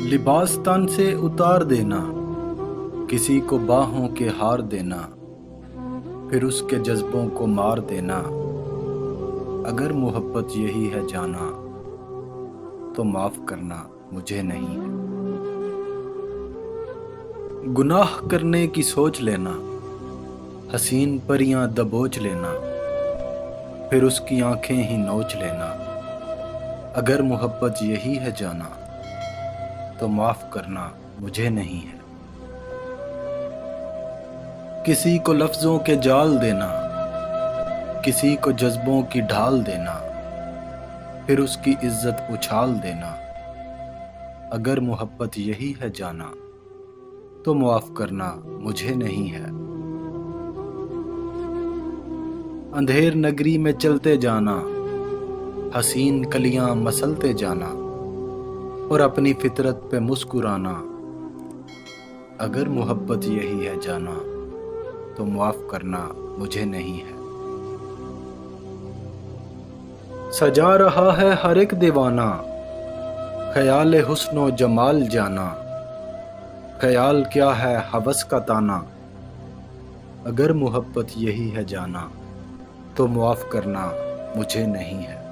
لباس تن سے اتار دینا، کسی کو باہوں کے ہار دینا، پھر اس کے جذبوں کو مار دینا۔ اگر محبت یہی ہے جانا تو معاف کرنا مجھے نہیں ہے۔ گناہ کرنے کی سوچ لینا، حسین پریاں دبوچ لینا، پھر اس کی آنکھیں ہی نوچ لینا۔ اگر محبت یہی ہے جانا تو معاف کرنا مجھے نہیں ہے۔ کسی کو لفظوں کے جال دینا، کسی کو جذبوں کی ڈھال دینا، پھر اس کی عزت اچھال دینا۔ اگر محبت یہی ہے جانا تو معاف کرنا مجھے نہیں ہے۔ اندھیر نگری میں چلتے جانا، حسین کلیاں مسلتے جانا، اور اپنی فطرت پہ مسکرانا۔ اگر محبت یہی ہے جانا تو معاف کرنا مجھے نہیں ہے۔ سجا رہا ہے ہر ایک دیوانہ، خیال حسن و جمال جانا، خیال کیا ہے ہوس کا تانا۔ اگر محبت یہی ہے جانا تو معاف کرنا مجھے نہیں ہے۔